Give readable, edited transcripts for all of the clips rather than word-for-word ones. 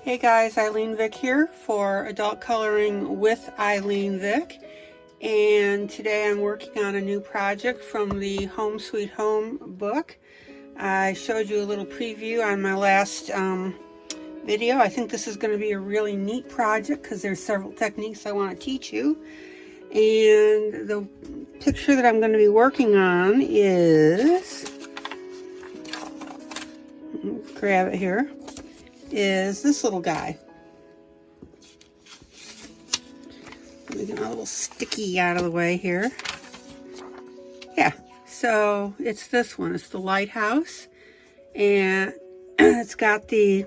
Hey guys, ILene Vick here for Adult Coloring with ILene Vick, and today I'm working on a new project from the Home Sweet Home book. I showed you a little preview on my last video. I think this is going to be a really neat project because there's several techniques I want to teach you. And the picture that I'm going to be working on is, grab it here, is this little guy. Let me get my little sticky out of the way here. Yeah, so it's this one. It's the lighthouse, and it's got the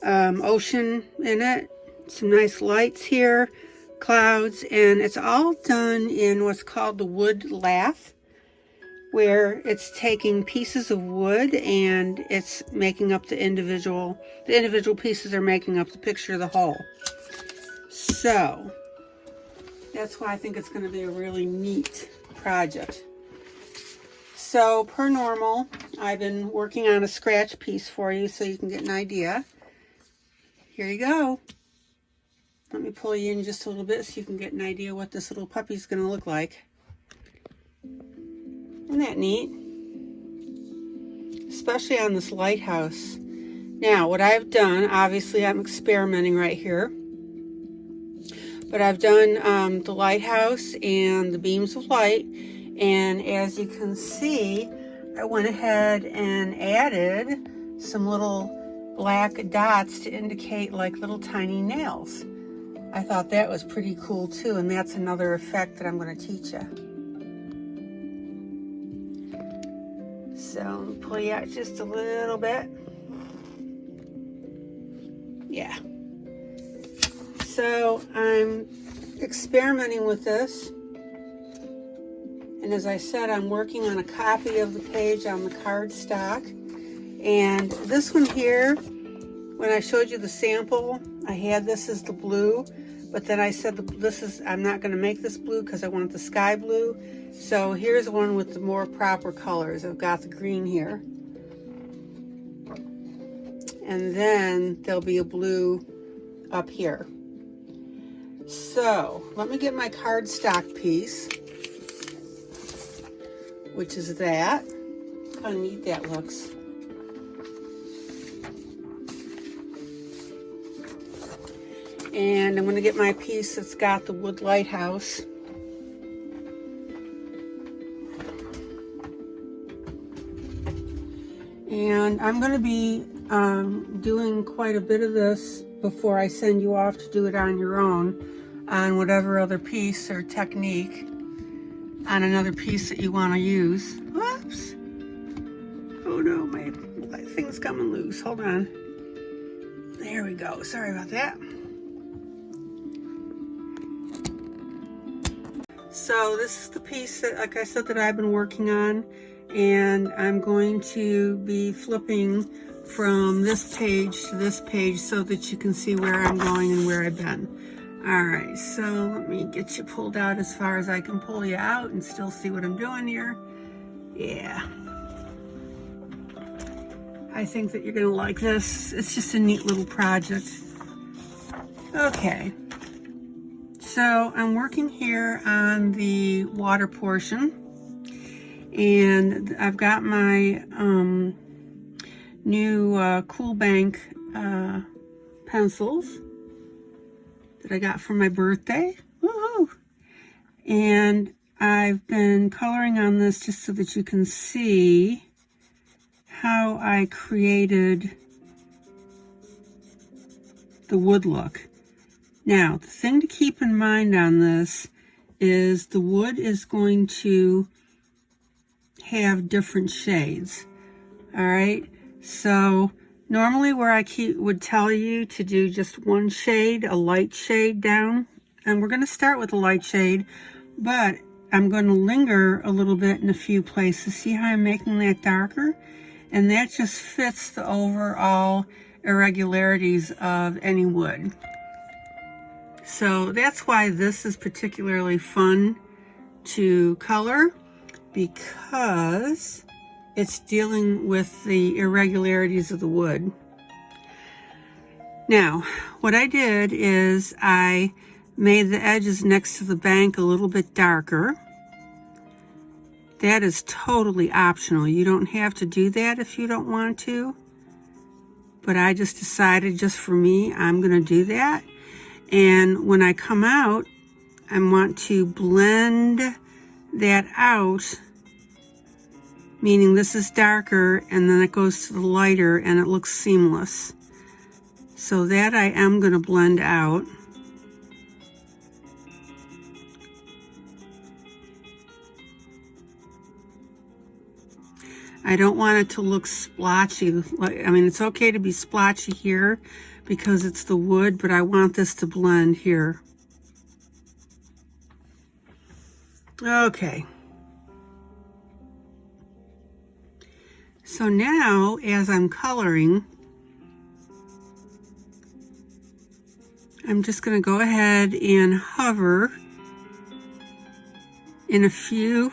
ocean in it, some nice lights here, clouds, and it's all done in what's called the wood lath, where it's taking pieces of wood and it's making up the individual pieces are making up the picture of the whole. So that's why I think it's going to be a really neat project. So per normal, I've been working on a scratch piece for you so you can get an idea. Here you go. Let me pull you in just a little bit so you can get an idea what this little puppy's going to look like. Isn't that neat? Especially on this lighthouse. Now, what I've done, obviously I'm experimenting right here, but I've done the lighthouse and the beams of light, and as you can see, I went ahead and added some little black dots to indicate like little tiny nails. I thought that was pretty cool too, and that's another effect that I'm going to teach you. So pull you out just a little bit. Yeah. So I'm experimenting with this. And as I said, I'm working on a copy of the page on the cardstock. And this one here, when I showed you the sample, I had this as the blue. But then I said I'm not going to make this blue because I want the sky blue. So here's one with the more proper colors. I've got the green here. And then there'll be a blue up here. So let me get my cardstock piece, which is that. How neat that looks. And I'm going to get my piece that's got the wood lighthouse. And I'm going to be doing quite a bit of this before I send you off to do it on your own on whatever other piece or technique on another piece that you want to use. Whoops! Oh no, my thing's coming loose. Hold on. There we go. Sorry about that. So this is the piece that, like I said, that I've been working on, and I'm going to be flipping from this page to this page so that you can see where I'm going and where I've been. All right, so let me get you pulled out as far as I can pull you out and still see what I'm doing here. Yeah. I think that you're gonna like this. It's just a neat little project. Okay. So I'm working here on the water portion, and I've got my new Cool Bank pencils that I got for my birthday. Woohoo! And I've been coloring on this just so that you can see how I created the wood look. Now, the thing to keep in mind on this is the wood is going to have different shades. All right, so normally where I would tell you to do just one shade, a light shade down, and we're going to start with a light shade, but I'm going to linger a little bit in a few places. See how I'm making that darker? And that just fits the overall irregularities of any wood. So that's why this is particularly fun to color, because it's dealing with the irregularities of the wood. Now, what I did is I made the edges next to the bank a little bit darker. That is totally optional. You don't have to do that if you don't want to. But I just decided, just for me, I'm going to do that. And when I come out, I want to blend that out, meaning this is darker and then it goes to the lighter and it looks seamless. So that I am going to blend out. I don't want it to look splotchy. I mean, it's okay to be splotchy here because it's the wood, but I want this to blend here. Okay. So now, as I'm coloring, I'm just going to go ahead and hover in a few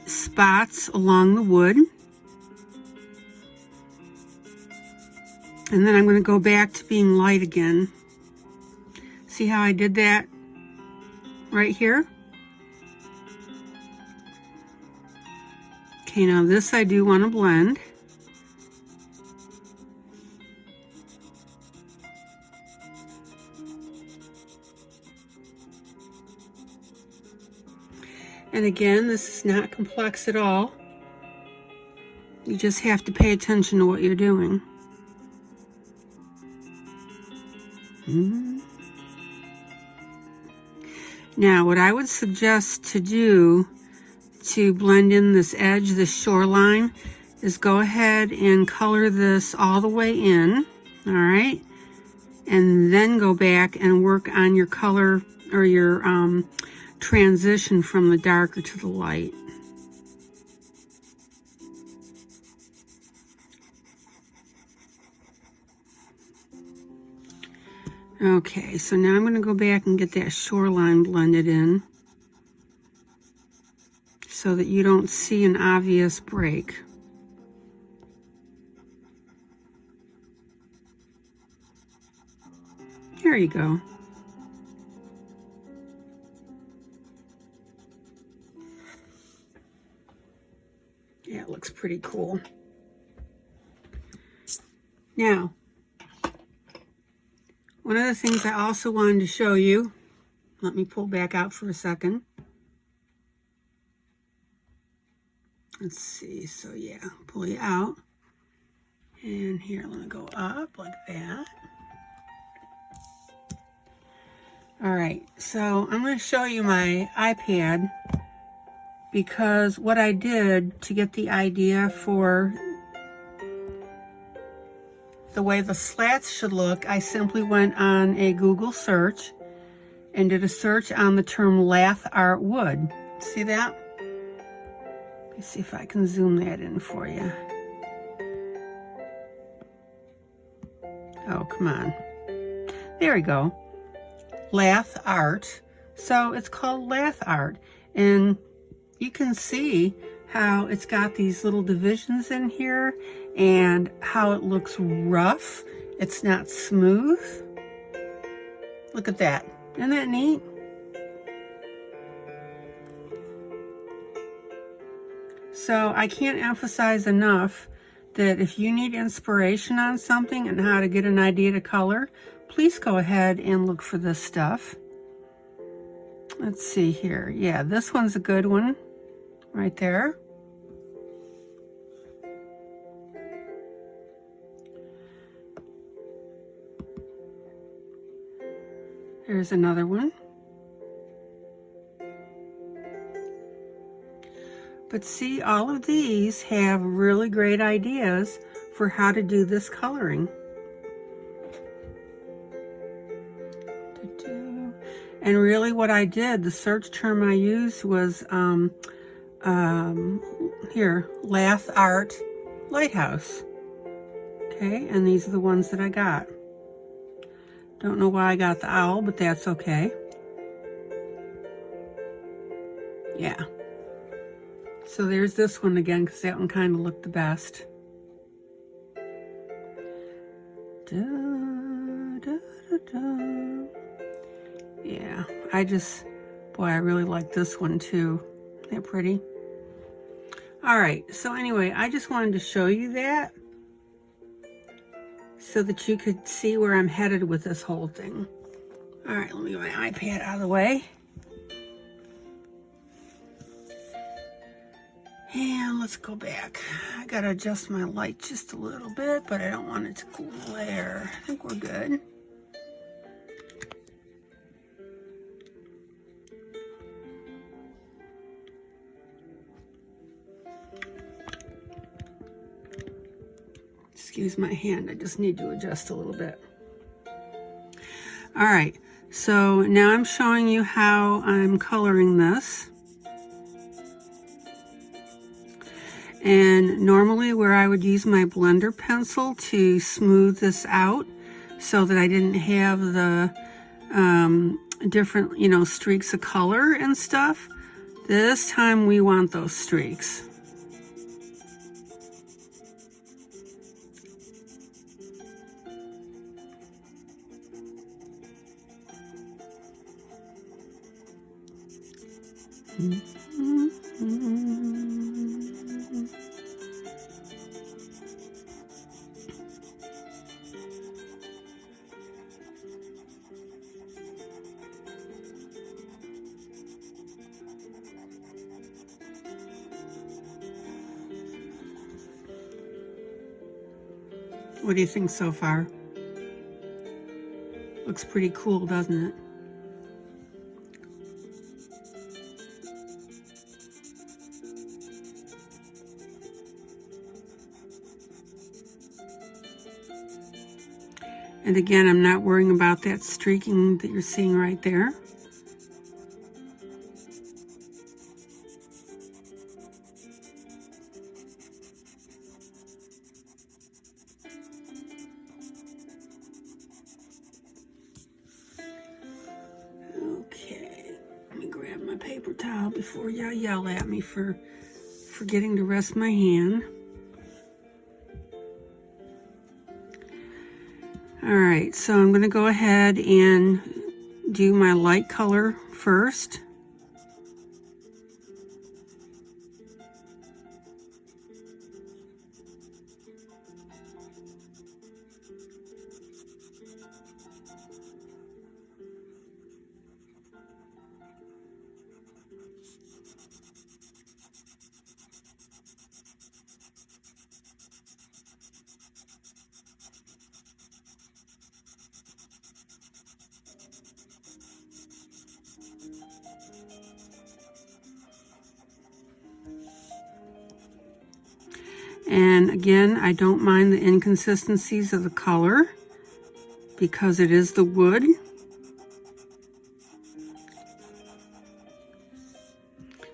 spots along the wood. And then I'm going to go back to being light again. See how I did that right here? Okay, now this I do want to blend. And again, this is not complex at all. You just have to pay attention to what you're doing. Now, what I would suggest to do to blend in this edge, this shoreline, is go ahead and color this all the way in, all right? And then go back and work on your color or your transition from the darker to the light. Okay, so now I'm going to go back and get that shoreline blended in so that you don't see an obvious break. There you go. Yeah, it looks pretty cool. Now, one of the things I also wanted to show you, let me pull back out for a second. Let's see, so yeah, pull you out. And here, let me go up like that. All right, so I'm going to show you my iPad because what I did to get the idea for the way the slats should look, I simply went on a Google search and did a search on the term lath art wood. See that? Let me see if I can zoom that in for you. Oh, come on. There we go. Lath art. So it's called lath art. And you can see how it's got these little divisions in here and how it looks rough. It's not smooth. Look at that. Isn't that neat? So I can't emphasize enough that if you need inspiration on something and how to get an idea to color, please go ahead and look for this stuff. Let's see here. Yeah, this one's a good one right there. There's another one. But see, all of these have really great ideas for how to do this coloring. And really what I did, the search term I used was, here, lath art lighthouse. Okay, and these are the ones that I got. Don't know why I got the owl, but that's okay. Yeah. So there's this one again, because that one kind of looked the best. Dun. Yeah, boy, I really like this one too. Isn't that pretty? All right, so anyway, I just wanted to show you that so that you could see where I'm headed with this whole thing. All right, let me get my iPad out of the way. And let's go back. I gotta adjust my light just a little bit, but I don't want it to glare. I think we're good. Excuse my hand, I just need to adjust a little bit. All right, so now I'm showing you how I'm coloring this. And normally where I would use my blender pencil to smooth this out so that I didn't have the different, you know, streaks of color and stuff, this time we want those streaks. What do you think so far? Looks pretty cool, doesn't it? And again, I'm not worrying about that streaking that you're seeing right there. Okay, let me grab my paper towel before y'all yell at me for forgetting to rest my hand. All right, so I'm going to go ahead and do my light color first. And again, I don't mind the inconsistencies of the color because it is the wood.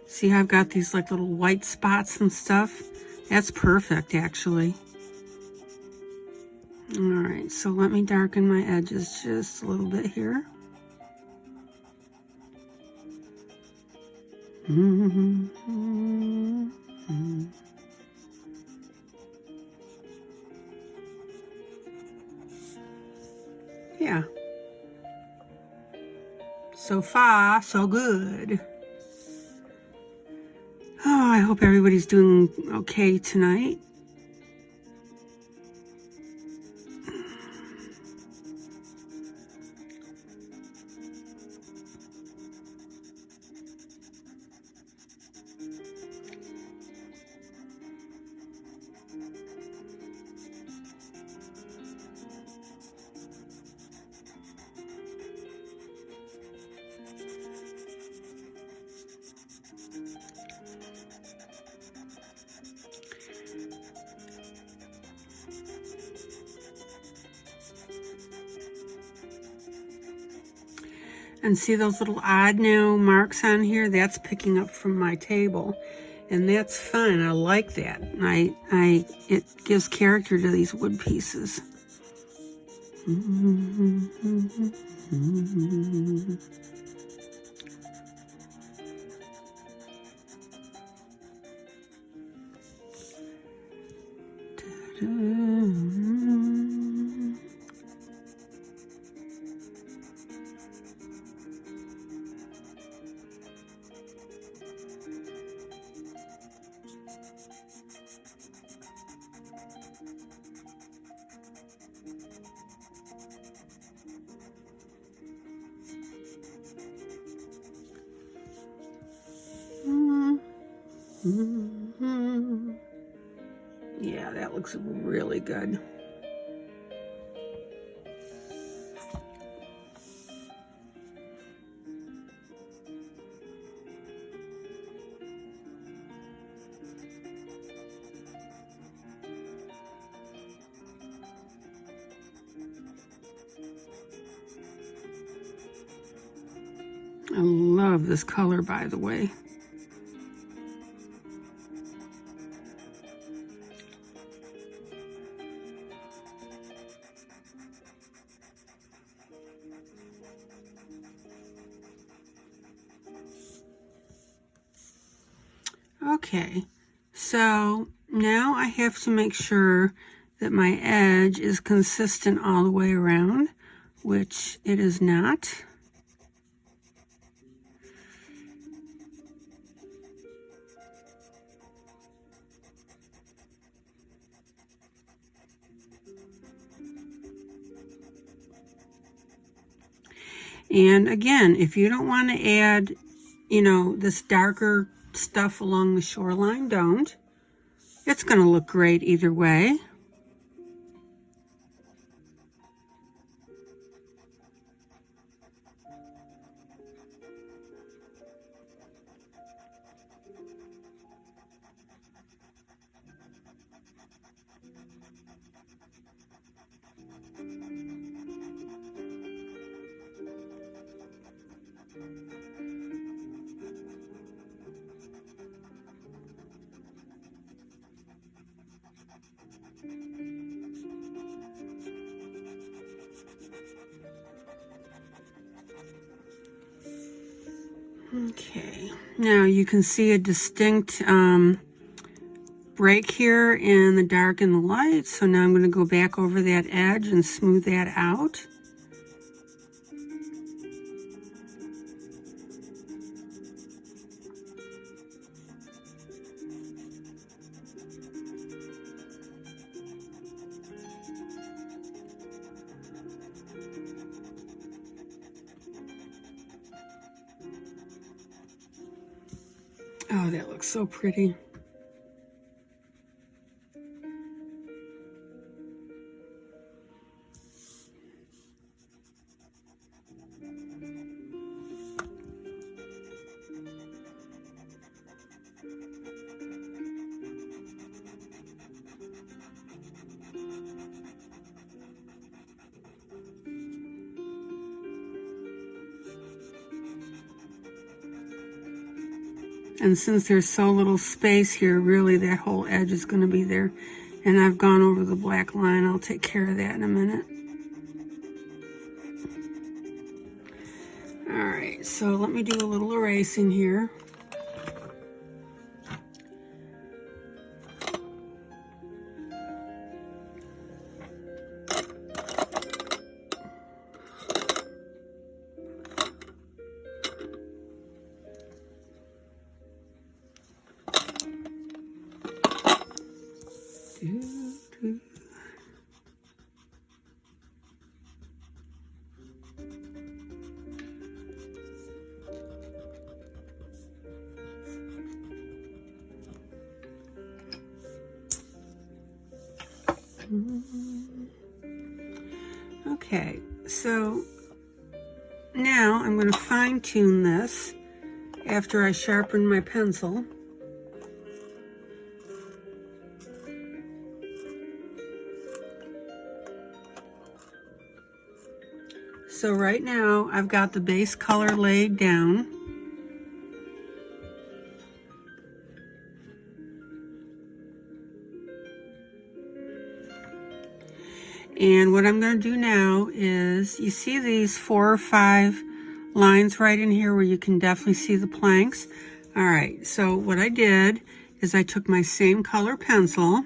See how I've got these like little white spots and stuff? That's perfect, actually. All right, so let me darken my edges just a little bit here. Yeah. So far, so good. Oh, I hope everybody's doing okay tonight. And see those little odd now marks on here? That's picking up from my table. And that's fine. I like that. It gives character to these wood pieces. Yeah, that looks really good. I love this color, by the way. Okay, so now I have to make sure that my edge is consistent all the way around, which it is not. And again, if you don't want to add, this darker stuff along the shoreline, don't. It's going to look great either way. Okay, now you can see a distinct break here in the dark and the light. So now I'm going to go back over that edge and smooth that out. Oh, that looks so pretty. And since there's so little space here, really that whole edge is going to be there. And I've gone over the black line. I'll take care of that in a minute. All right, so let me do a little erasing here. Okay, so now I'm going to fine tune this after I sharpen my pencil. So right now I've got the base color laid down. And what I'm going to do now is, you see these 4 or 5 lines right in here where you can definitely see the planks. All right, so what I did is I took my same color pencil,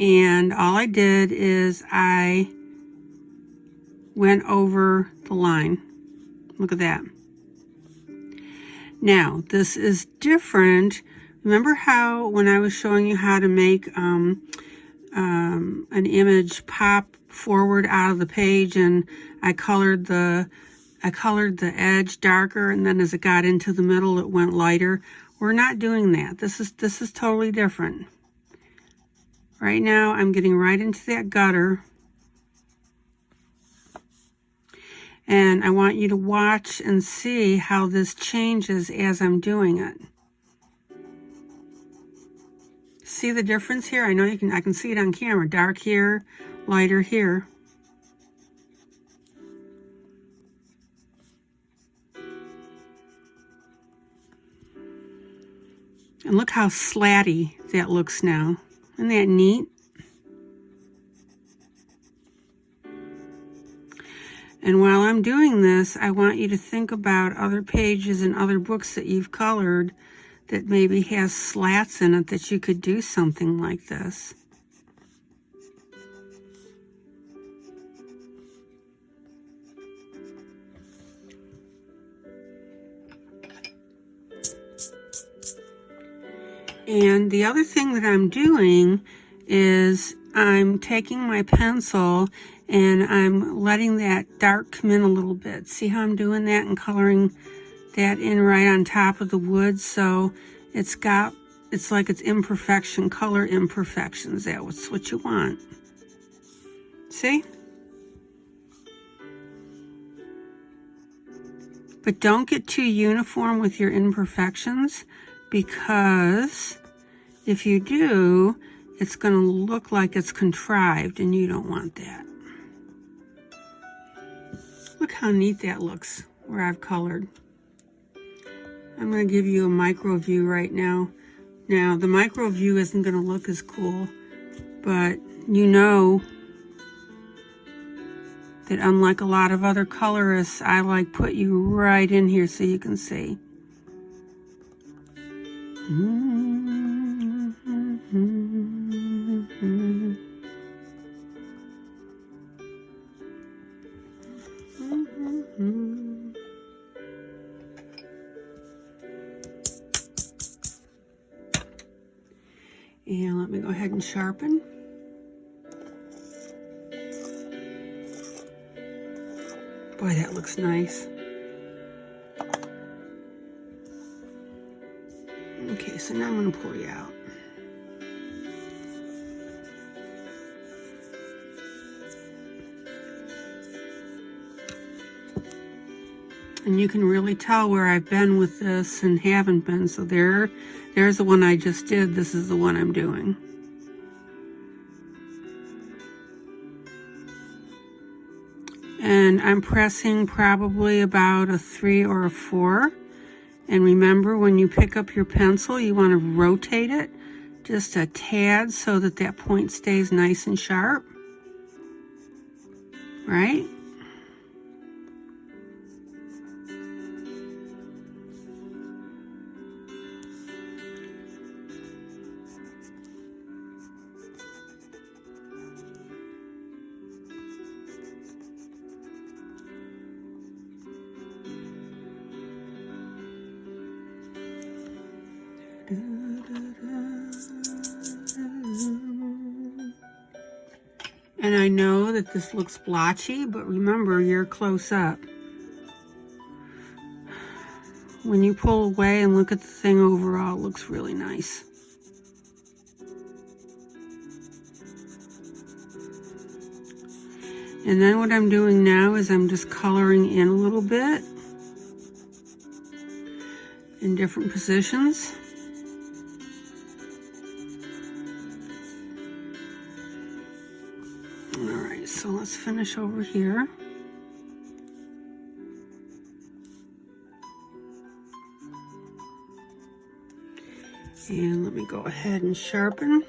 and all I did is I went over the line. Look at that. Now, this is different. Remember how when I was showing you how to make an image pop forward out of the page, and I colored the edge darker, and then as it got into the middle it went lighter? We're not doing that. This is totally different. Right now, I'm getting right into that gutter. And I want you to watch and see how this changes as I'm doing it. See the difference here? I know I can see it on camera. Dark here, lighter here. And look how slatty that looks now. Isn't that neat? And while I'm doing this, I want you to think about other pages and other books that you've colored that maybe has slats in it that you could do something like this. And the other thing that I'm doing is I'm taking my pencil and I'm letting that dark come in a little bit. See how I'm doing that and coloring that in right on top of the wood? So it's like it's imperfection, color imperfections. That's what you want. See? But don't get too uniform with your imperfections, because if you do, it's going to look like it's contrived, and you don't want that. Look how neat that looks where I've colored. I'm going to give you a micro view right now. Now, the micro view isn't going to look as cool, but you know that unlike a lot of other colorists, I like put you right in here so you can see. And let me go ahead and sharpen. Boy, that looks nice. Okay, so now I'm going to pull you out. And you can really tell where I've been with this and haven't been. So there's the one I just did. This is the one I'm doing. And I'm pressing probably about a 3 or a 4. And remember, when you pick up your pencil, you want to rotate it just a tad so that that point stays nice and sharp. Right? And I know that this looks blotchy, but remember, you're close up. When you pull away and look at the thing overall, it looks really nice. And then what I'm doing now is I'm just coloring in a little bit in different positions. Alright, so let's finish over here. And let me go ahead and sharpen.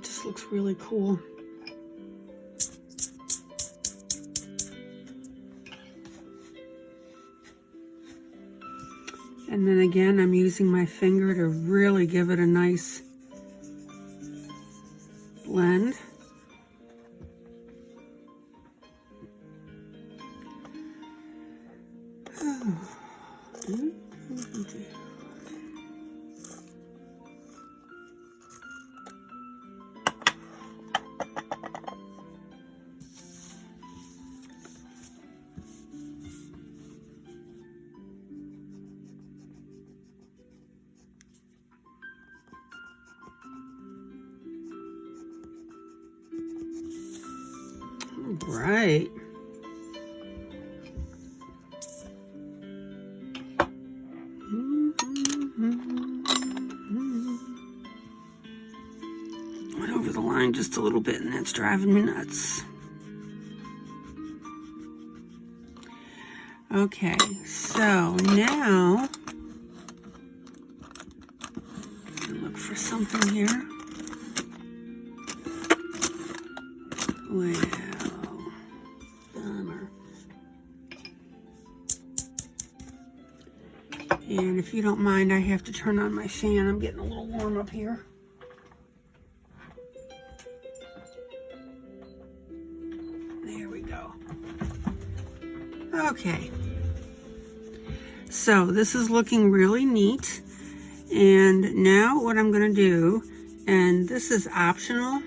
That just looks really cool. And then again, I'm using my finger to really give it a nice blend. Right. Went over the line just a little bit and that's driving me nuts. Okay, so now look for something here. Well, bummer. And if you don't mind, I have to turn on my fan. I'm getting a little warm up here. There we go. Okay. So this is looking really neat. And now what I'm going to do, and this is optional.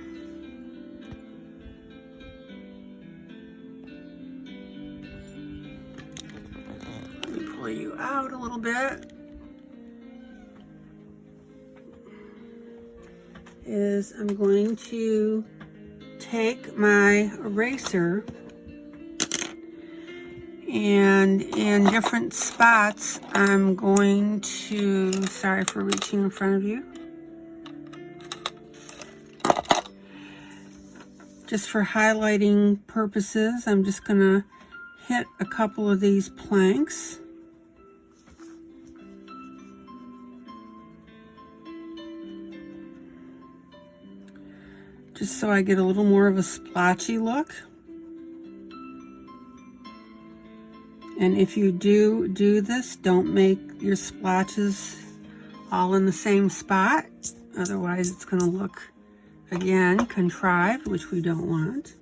Let me pull you out a little bit. Is I'm going to take my eraser and in different spots I'm going to, sorry for reaching in front of you, just for highlighting purposes, I'm just going to hit a couple of these planks. Just so I get a little more of a splotchy look. And if you do this, don't make your splotches all in the same spot. Otherwise it's going to look, again, contrived, which we don't want.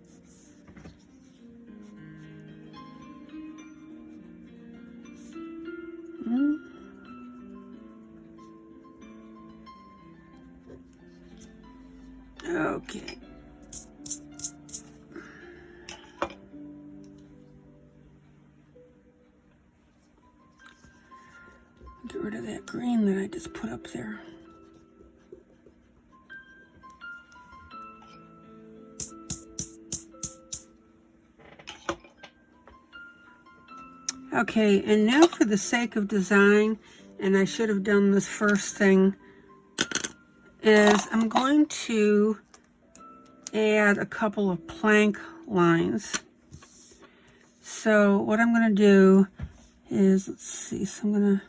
Okay. Get rid of that green that I just put up there. Okay, and now for the sake of design, and I should have done this first thing, is I'm going to add a couple of plank lines. So what I'm going to do is, let's see, so I'm going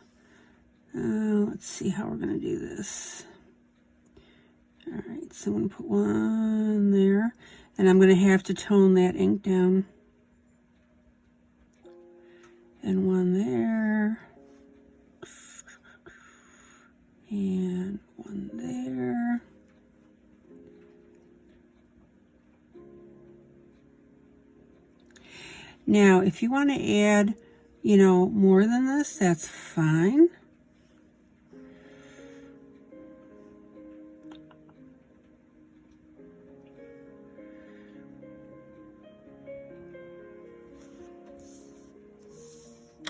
to, let's see how we're going to do this. All right, so I'm going to put one there, and I'm going to have to tone that ink down. And one there. And one there. Now, if you want to add, you know, more than this, that's fine.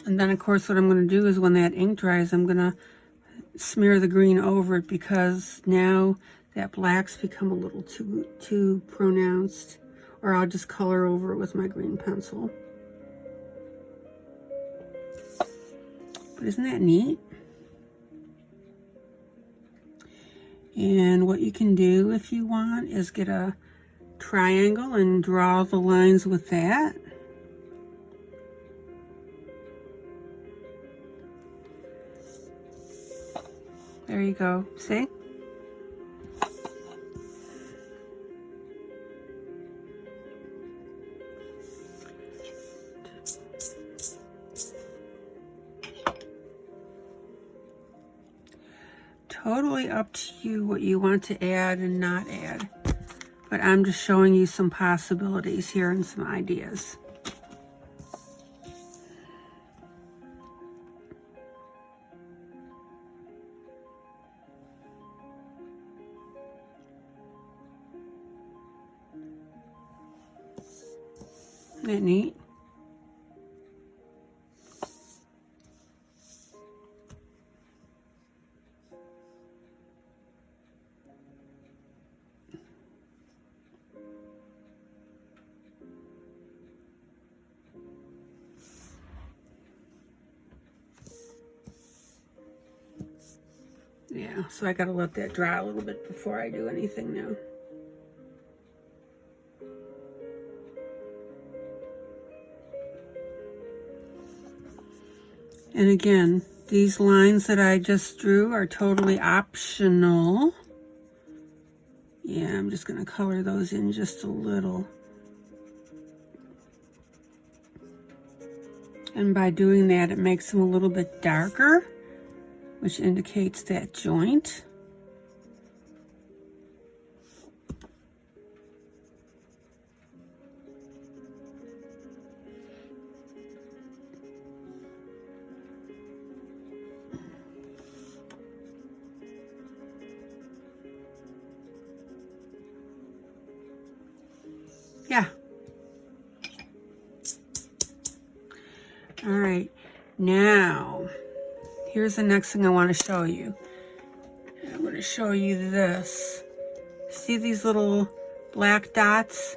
And then, of course, what I'm going to do is when that ink dries, I'm going to smear the green over it because now that black's become a little too pronounced. Or I'll just color over it with my green pencil. But isn't that neat? And what you can do if you want is get a triangle and draw the lines with that. There you go, see? totally up to you what you want to add and not add. But I'm just showing you some possibilities here and some ideas. Isn't that neat? Yeah, so I gotta let that dry a little bit before I do anything now. And again, these lines that I just drew are totally optional. Yeah, I'm just gonna color those in just a little. And by doing that, it makes them a little bit darker, which indicates that joint. Yeah. All right, now here's the next thing I want to show you. I'm going to show you this. See these little black dots?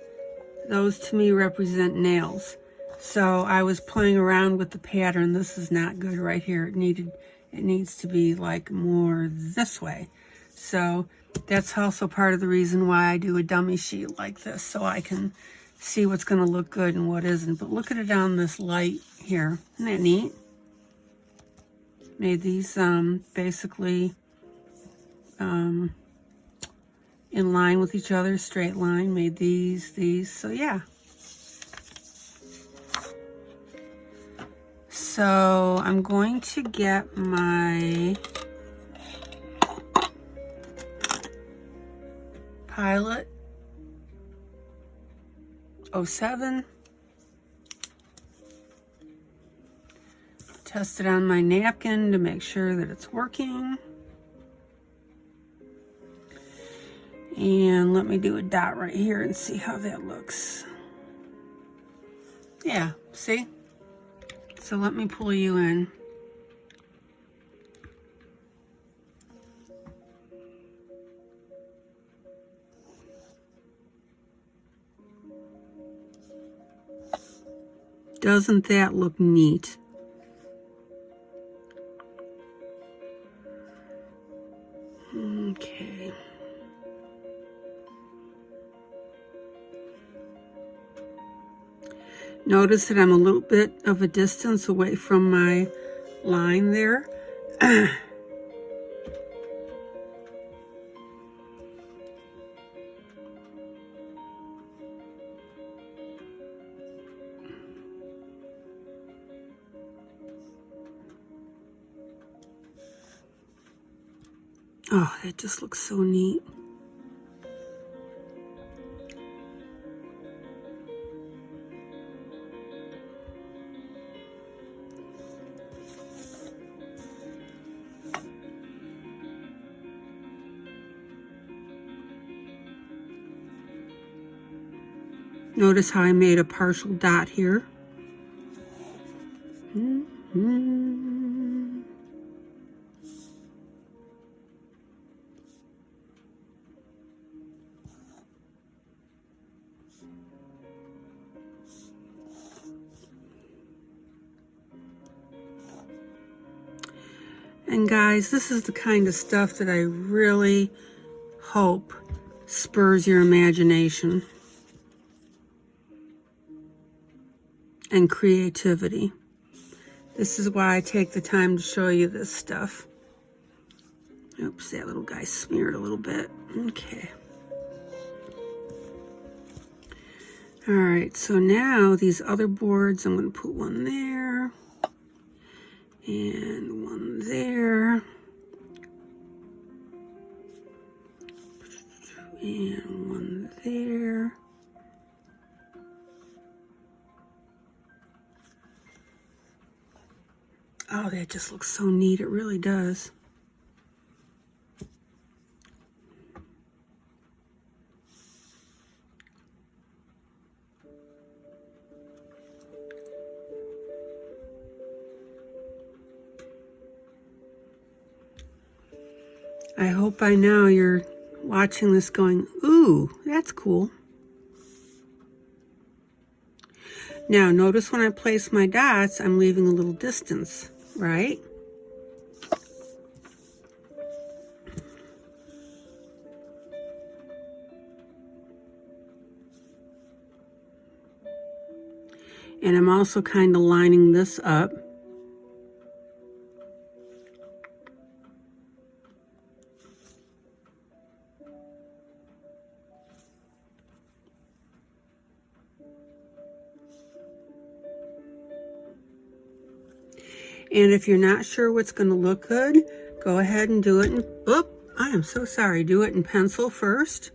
Those to me represent nails. So I was playing around with the pattern. This is not good right here. It needs to be like more this way. So that's also part of the reason why I do a dummy sheet like this, so I can see what's going to look good and what isn't. But look at it on this light here. Isn't that neat? Made these basically in line with each other, straight line. Made these. So yeah. So I'm going to get my Pilot 07. Test it on my napkin to make sure that it's working. And let me do a dot right here and see how that looks. Yeah, see? So let me pull you in. Doesn't that look neat? Okay. Notice that I'm a little bit of a distance away from my line there. Oh, that just looks so neat. Notice how I made a partial dot here. And guys, this is the kind of stuff that I really hope spurs your imagination and creativity. This is why I take the time to show you this stuff. Oops, that little guy smeared a little bit. Okay. All right, so now these other boards, I'm going to put one there and one there. And one there. Oh, that just looks so neat. It really does. I hope by now you're watching this going, ooh, that's cool. Now, notice when I place my dots, I'm leaving a little distance, right? And I'm also kind of lining this up. And if you're not sure what's going to look good, go ahead and do it in, oop, I am so sorry, do it in pencil first.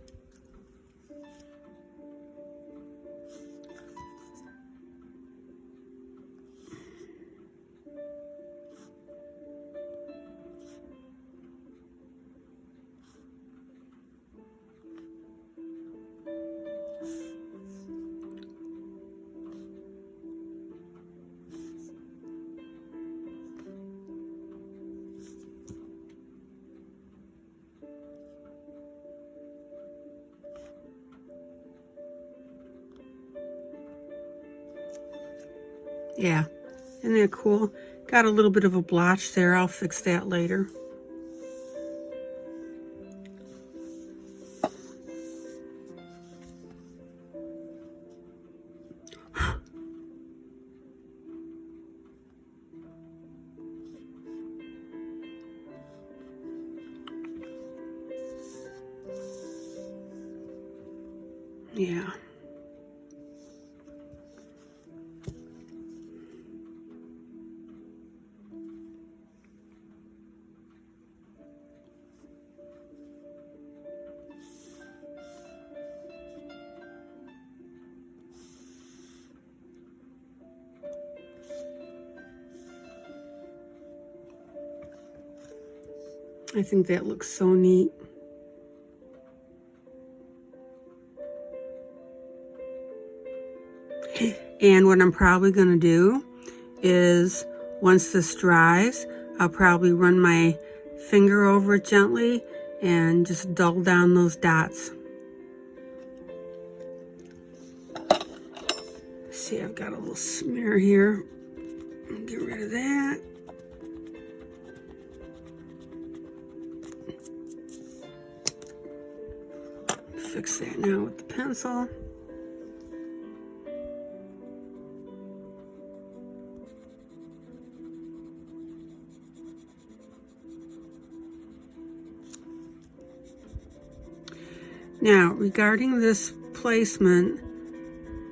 Yeah, isn't that cool? Got a little bit of a blotch there. I'll fix that later. Yeah. I think that looks so neat. And what I'm probably going to do is, once this dries, I'll probably run my finger over it gently and just dull down those dots. See, I've got a little smear here. Get rid of that. Fix that now with the pencil. Now, regarding this placement,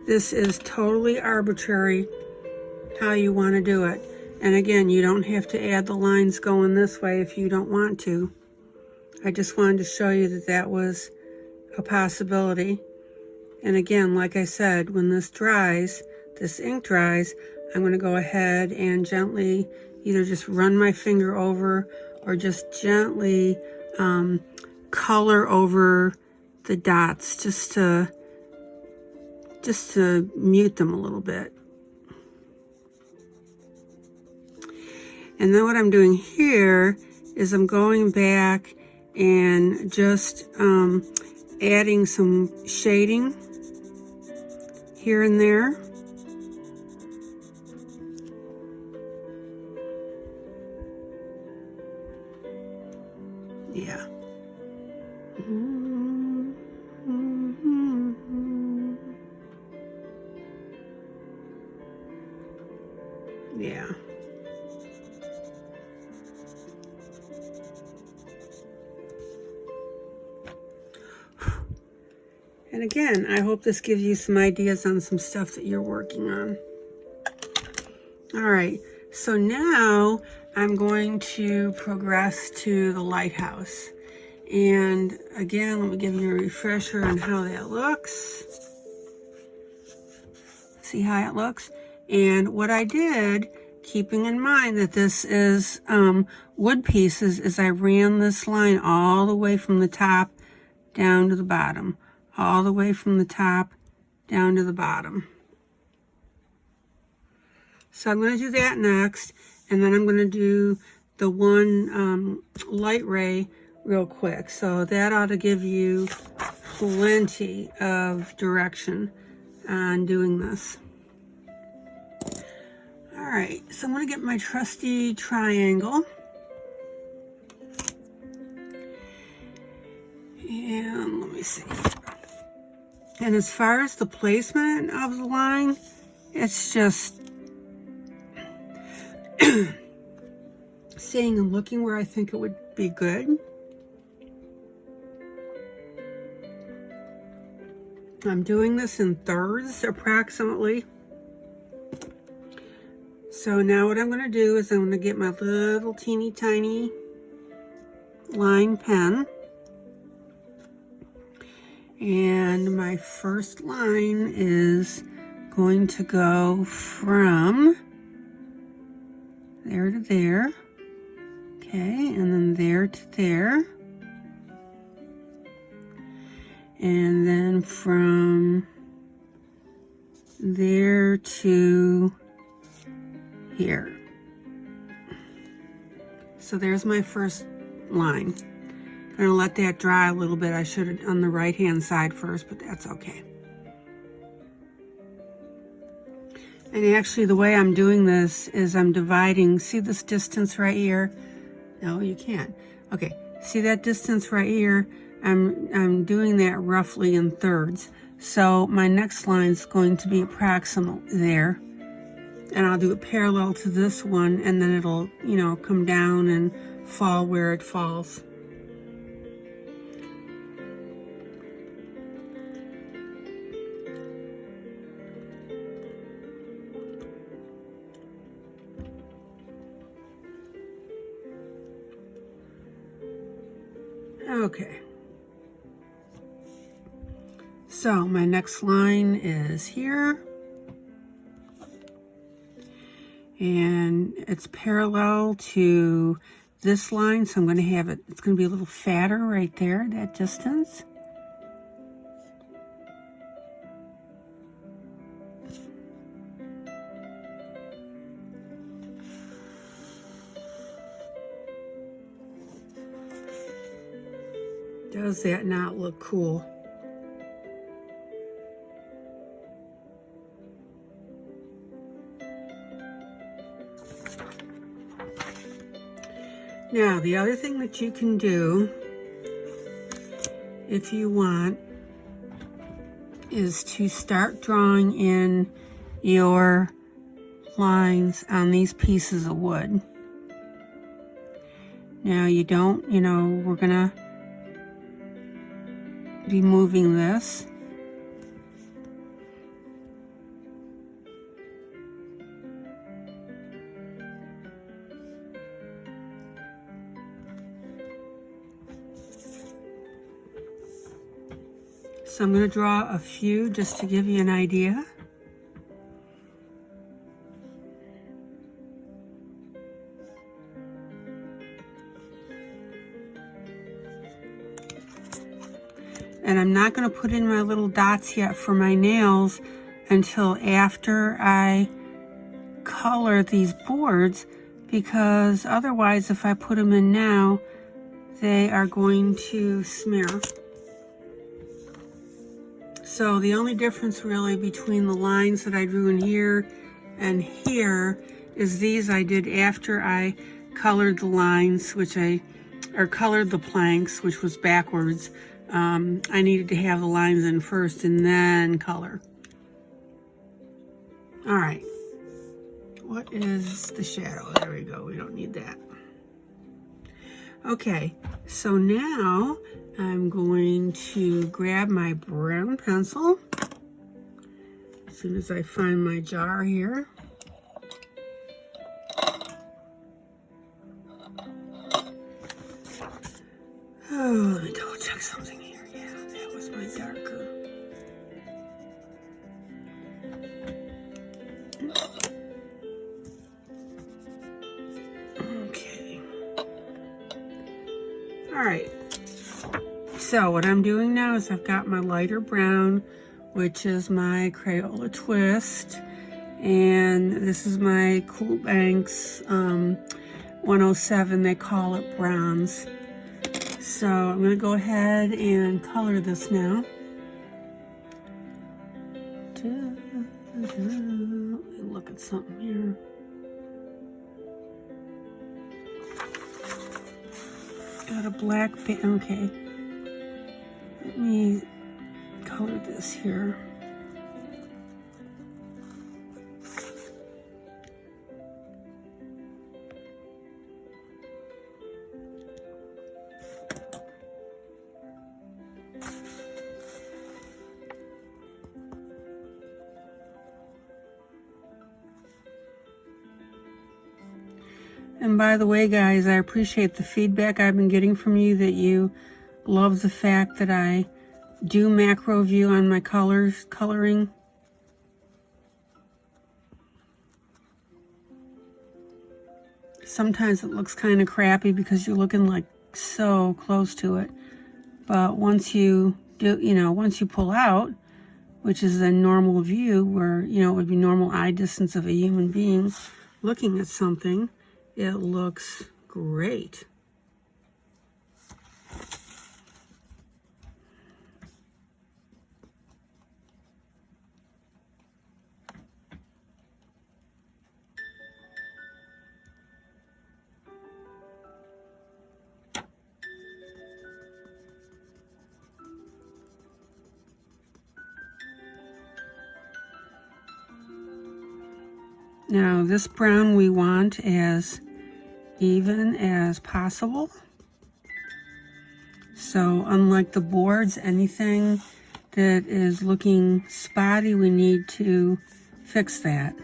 this is totally arbitrary how you want to do it. And again, you don't have to add the lines going this way if you don't want to. I just wanted to show you that that was a possibility. And again, like I said, when this dries, this ink dries, I'm going to go ahead and gently either just run my finger over or just gently color over the dots just to mute them a little bit. And then what I'm doing here is I'm going back and just adding some shading here and there. Yeah. Yeah. And again, I hope this gives you some ideas on some stuff that you're working on. All right, so now I'm going to progress to the lighthouse. And again, let me give you a refresher on how that looks. See how it looks? And what I did, keeping in mind that this is wood pieces, is I ran this line all the way from the top down to the bottom. All the way from the top down to the bottom. So I'm going to do that next, and then I'm going to do the one light ray real quick. So that ought to give you plenty of direction on doing this. All right, so I'm going to get my trusty triangle. And let me see. And as far as the placement of the line, it's just seeing and looking where I think it would be good. I'm doing this in thirds approximately. So now what I'm going to do is I'm going to get my little teeny tiny line pen. And my first line is going to go from there to there. Okay, and then there to there. And then from there to here. So there's my first line. I'm going to let that dry a little bit. I should have done the right hand side first, but that's okay. And actually the way I'm doing this is I'm dividing, see this distance right here? No, you can't. Okay, see that distance right here? I'm doing that roughly in thirds. So my next line is going to be approximately there. And I'll do it parallel to this one, and then it'll, you know, come down and fall where it falls. Okay. So my next line is here. And it's parallel to this line, so I'm going to have it, it's going to be a little fatter right there, that distance. Does that not look cool? Now, the other thing that you can do, if you want, is to start drawing in your lines on these pieces of wood. Now, you don't, you know, we're gonna be moving this. So I'm going to draw a few just to give you an idea. And I'm not going to put in my little dots yet for my nails until after I color these boards, because otherwise if I put them in now, they are going to smear. So the only difference really between the lines that I drew in here and here is these I did after I colored the lines, or colored the planks, which was backwards. I needed to have the lines in first and then color. All right. What is the shadow? There we go. We don't need that. Okay, so now I'm going to grab my brown pencil as soon as I find my jar here. Oh, let me double check something here. Yeah, that was my darker. Okay. All right. So what I'm doing now is I've got my lighter brown, which is my Crayola Twist, and this is my Cool Banks 107. They call it bronze. So I'm going to go ahead and color this now. Let me look at something here. Got a black pen. Okay. Let me color this here. And by the way, guys, I appreciate the feedback I've been getting from you that you love the fact that I do macro view on my coloring. Sometimes it looks kind of crappy because you're looking like so close to it. But once you do, once you pull out, which is a normal view where, it would be normal eye distance of a human being looking at something, it looks great. Now this brown we want as even as possible. So unlike the boards, anything that is looking spotty, we need to fix that.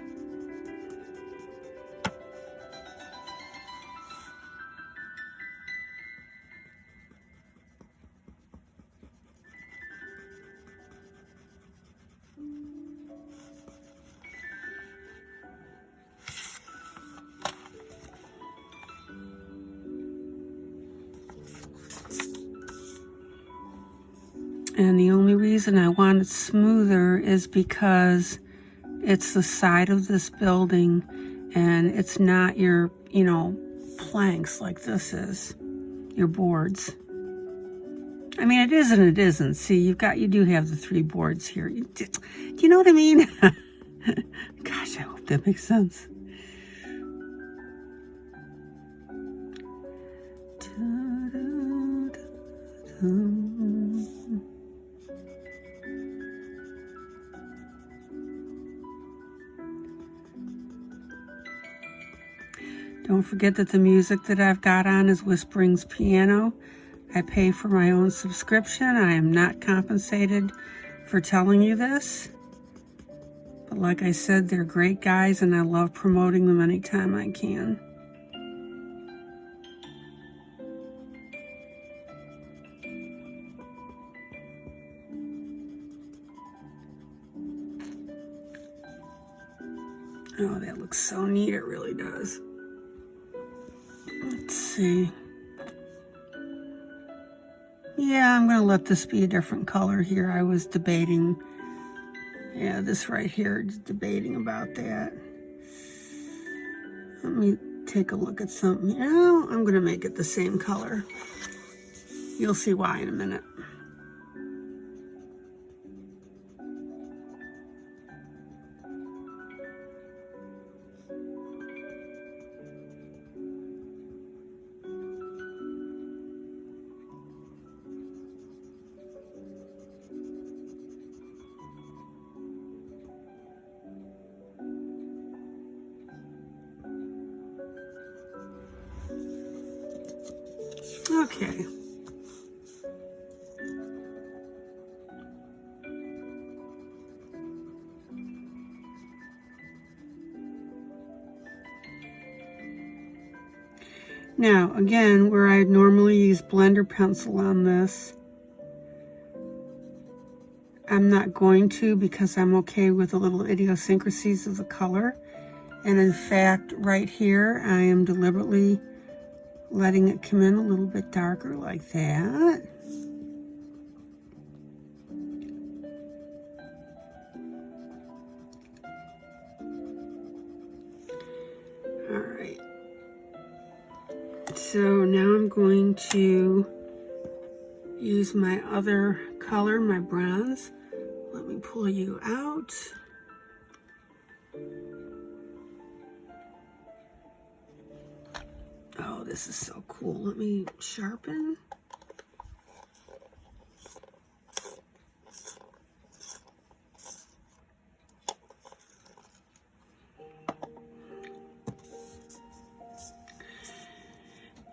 And the only reason I want it smoother is because it's the side of this building and it's not your, planks like this is, your boards. I mean, it is and it isn't. See, you do have the 3 boards here. Do you know what I mean? Gosh, I hope that makes sense. Don't forget that the music that I've got on is Whispering's Piano. I pay for my own subscription. I am not compensated for telling you this. But like I said, they're great guys and I love promoting them anytime I can. Oh, that looks so neat. It really does. Let's see. Yeah, I'm going to let this be a different color here. I was debating, this right here, just debating about that. Let me take a look at something. I'm going to make it the same color. You'll see why in a minute. Okay. Now, again, where I normally use blender pencil on this, I'm not going to because I'm okay with the little idiosyncrasies of the color. And in fact, right here, I am deliberately letting it come in a little bit darker like that. All right. So now I'm going to use my other color, my bronze. Let me pull you out. Oh, this is so cool. Let me sharpen.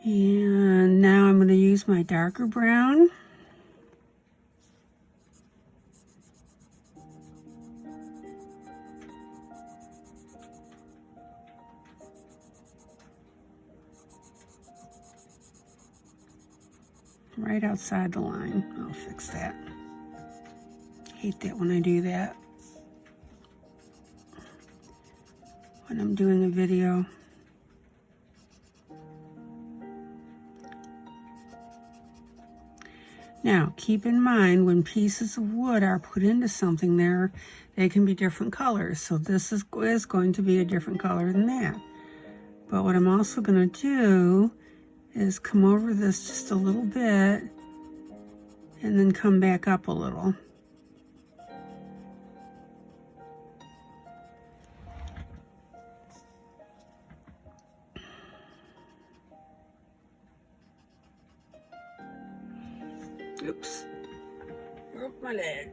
And now I'm going to use my darker brown. Right outside the line. I'll fix that. Hate that when I do that. When I'm doing a video. Now, keep in mind when pieces of wood are put into something there, they can be different colors. So this is going to be a different color than that. But what I'm also going to do is come over this just a little bit and then come back up a little. Oops, broke my leg.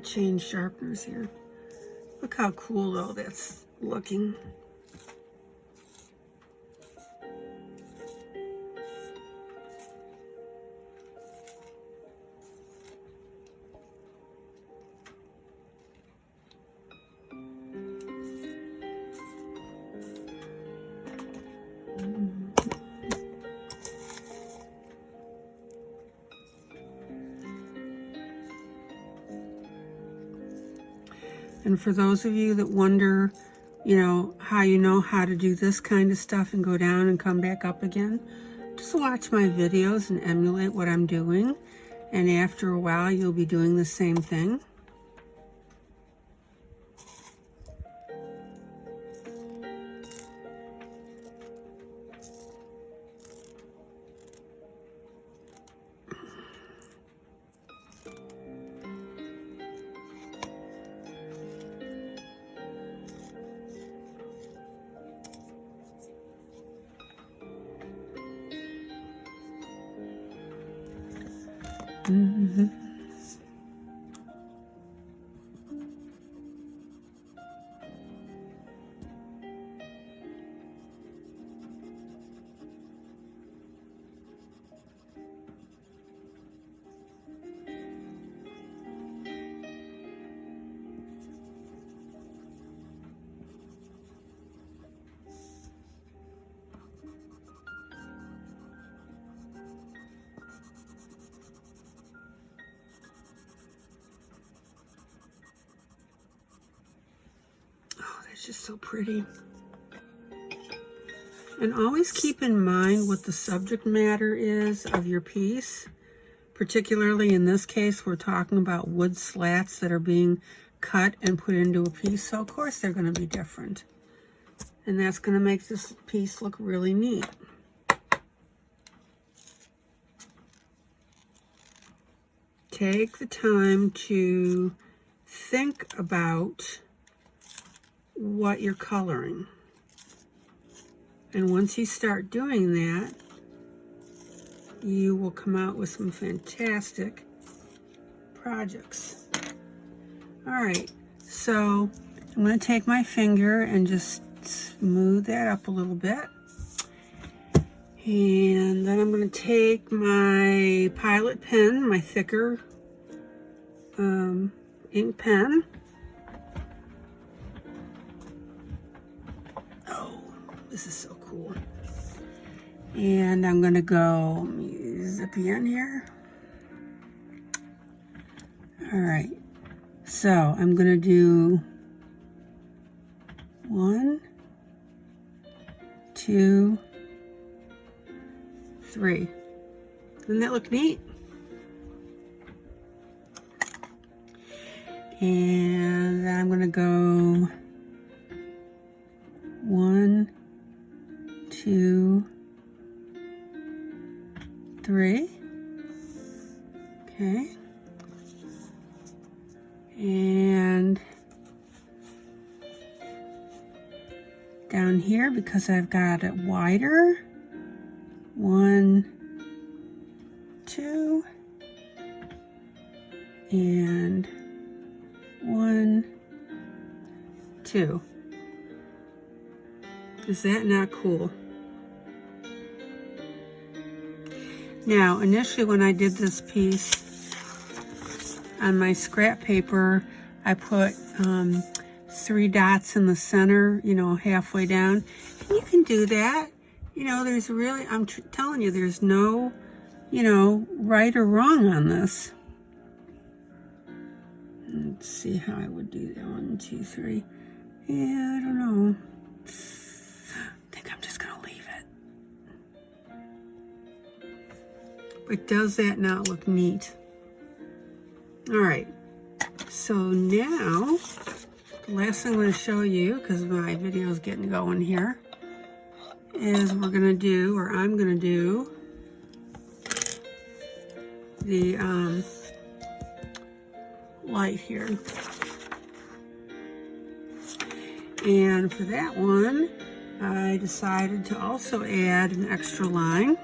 Change sharpeners here. Look how cool though that's looking. And for those of you that wonder, you know how to do this kind of stuff and go down and come back up again, just watch my videos and emulate what I'm doing. And after a while, you'll be doing the same thing. Mm-hmm. It's just so pretty. And always keep in mind what the subject matter is of your piece. Particularly in this case, we're talking about wood slats that are being cut and put into a piece. So of course they're going to be different. And that's going to make this piece look really neat. Take the time to think about what you're coloring. And once you start doing that, you will come out with some fantastic projects. All right, so I'm going to take my finger and just smooth that up a little bit. And then I'm going to take my Pilot pen, my thicker ink pen. Oh, this is so cool. And I'm going to go, let me zip you in here. All right, so I'm going to do 1, 2, 3. Doesn't that look neat? And I'm going to go 1, 2, 3. Okay. And down here, because I've got it wider, 1, 2, and 1, 2. Is that not cool? Now, initially when I did this piece on my scrap paper, I put 3 dots in the center, you know, halfway down. And you can do that. You know, there's really, I'm telling you, there's no, you know, right or wrong on this. Let's see how I would do that. 1, 2, 3. Yeah, I don't know. I think I'm just going to leave it. But does that not look neat? All right. So now, the last thing I'm going to show you, because my video is getting going here, is we're going to do, or I'm going to do, the light here. And for that one, I decided to also add an extra line.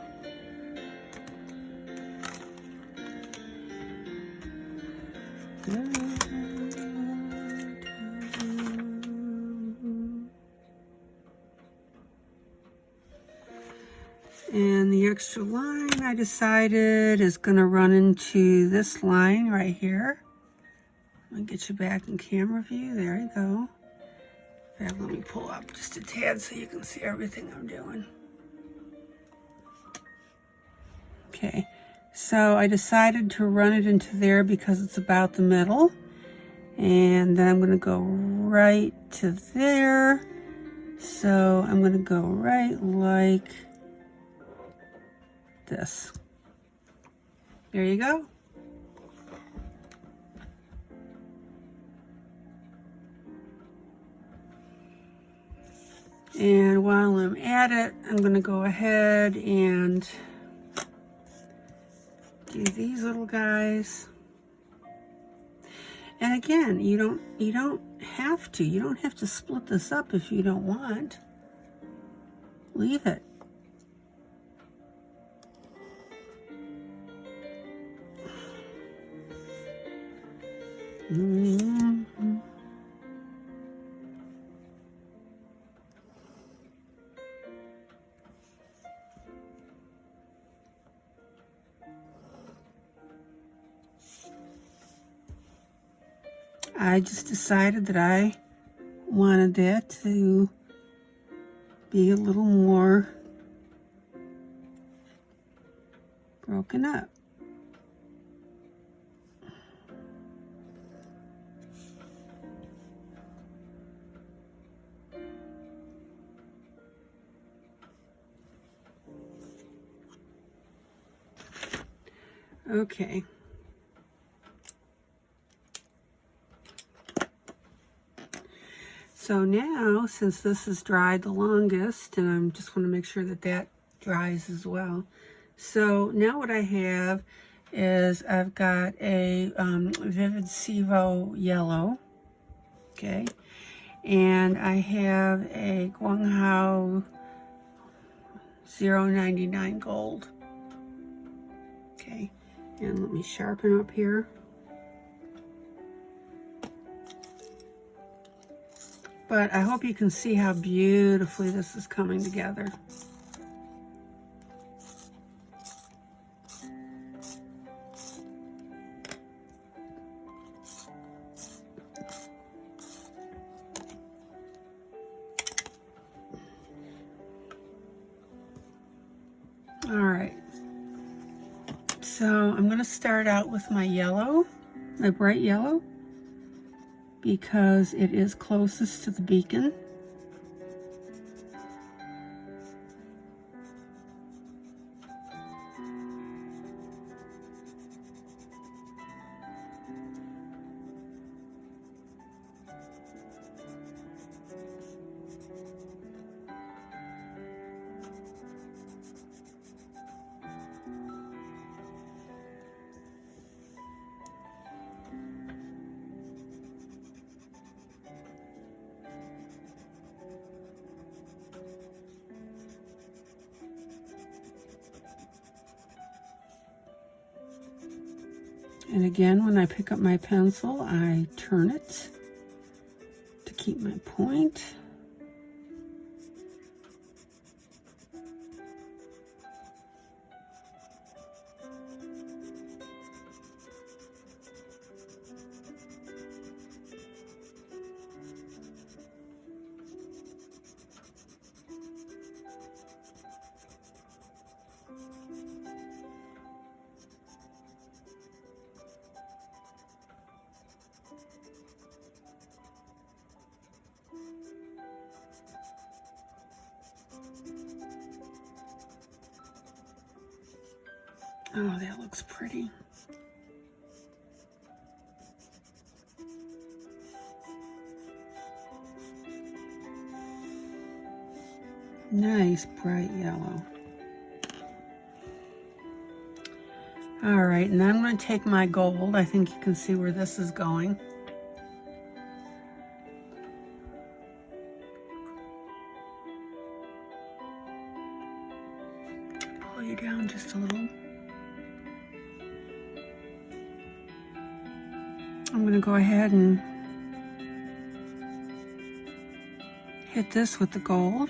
And the extra line I decided is going to run into this line right here. I'll get you back in camera view. There you go. And let me pull up just a tad so you can see everything I'm doing. Okay, so I decided to run it into there because it's about the middle. And then I'm going to go right to there. So I'm going to go right like this. There you go. And while I'm at it, I'm going to go ahead and do these little guys. And again, you don't have to. You don't have to split this up if you don't want. Leave it. Mm-hmm. I just decided that I wanted that to be a little more broken up. Okay. So now, since this is dried the longest, and I'm just want to make sure that that dries as well. So now what I have is I've got a Vivid Sivo yellow, okay, and I have a Guanghao, 0.99 gold. Okay, and let me sharpen up here. But I hope you can see how beautifully this is coming together. All right, so I'm going to start out with my yellow, my bright yellow, because it is closest to the beacon. And again, when I pick up my pencil, I turn it to keep my point. Oh, that looks pretty. Nice bright yellow. All right, and I'm going to take my gold. I think you can see where this is going. Pull you down just a little. I'm going to go ahead and hit this with the gold.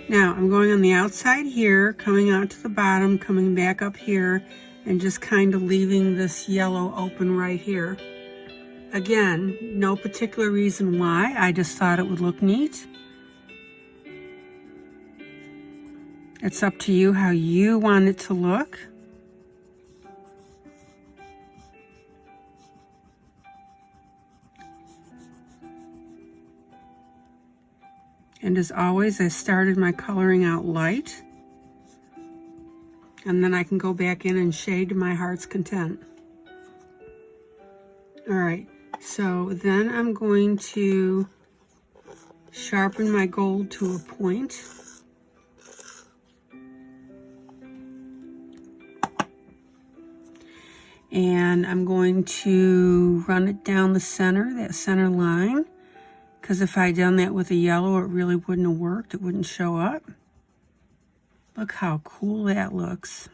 Now I'm going on the outside here, coming out to the bottom, coming back up here, and just kind of leaving this yellow open right here. Again, no particular reason why, I just thought it would look neat. It's up to you how you want it to look. And as always, I started my coloring out light, and then I can go back in and shade to my heart's content. All right, so then I'm going to sharpen my gold to a point. And I'm going to run it down the center, that center line. Because if I had done that with a yellow, it really wouldn't have worked. It wouldn't show up. Look how cool that looks.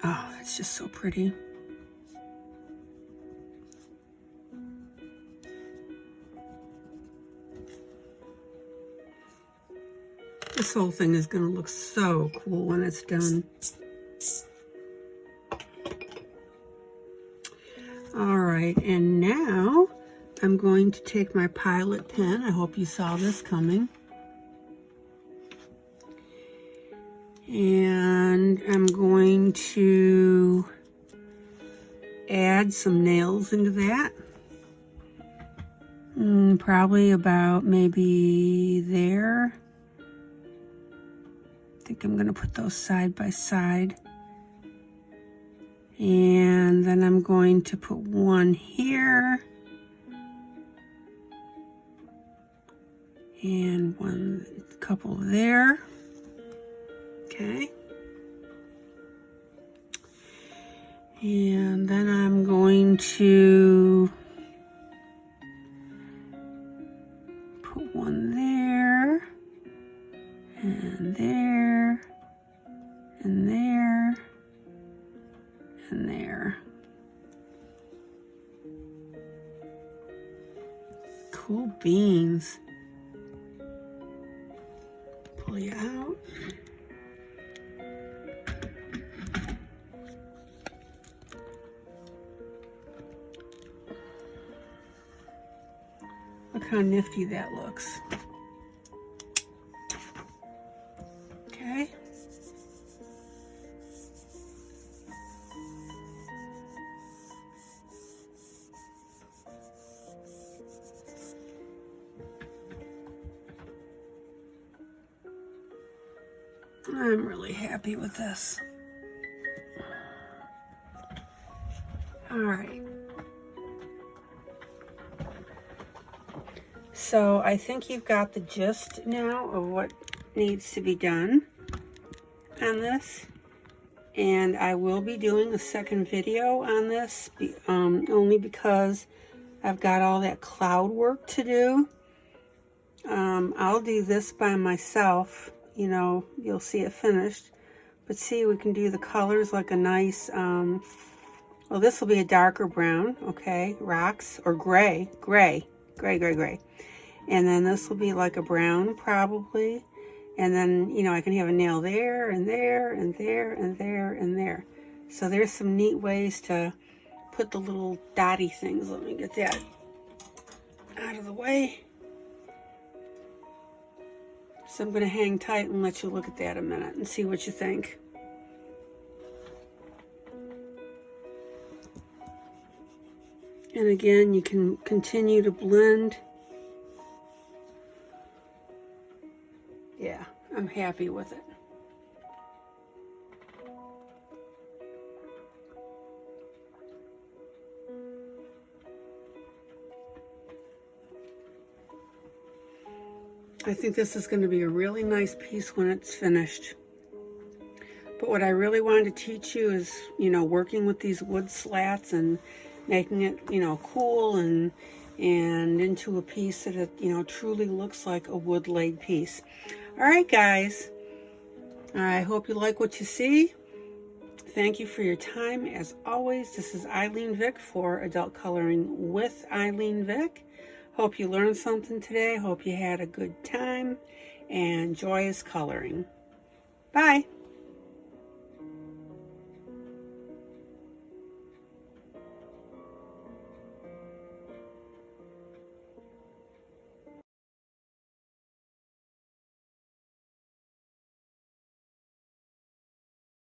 Oh, that's just so pretty. This whole thing is going to look so cool when it's done. All right, and now I'm going to take my pilot pen. I hope you saw this coming. And I'm going to add some nails into that. Probably about maybe there. I think I'm going to put those side by side. And then I'm going to put one here. And a couple there. Okay. And then I'm going to put one there, and there, and there, and there. Cool beans. Pull you out. Look how nifty that looks. Okay. I'm really happy with this. All right. So I think you've got the gist now of what needs to be done on this. And I will be doing a second video on this, only because I've got all that cloud work to do. I'll do this by myself, you know, you'll see it finished. But see, we can do the colors like a nice, well, this will be a darker brown, okay, rocks, or gray. And then this will be like a brown probably. And then, you know, I can have a nail there, and there, and there, and there, and there. So there's some neat ways to put the little dotty things. Let me get that out of the way. So I'm going to hang tight and let you look at that a minute and see what you think. And again, you can continue to blend. Yeah, I'm happy with it. I think this is going to be a really nice piece when it's finished. But what I really wanted to teach you is, you know, working with these wood slats and making it, you know, cool and into a piece that it, you know, truly looks like a wood laid piece. All right, guys. I hope you like what you see. Thank you for your time. As always, this is ILene Vick for Adult Coloring with ILene Vick. Hope you learned something today. Hope you had a good time and joyous coloring. Bye.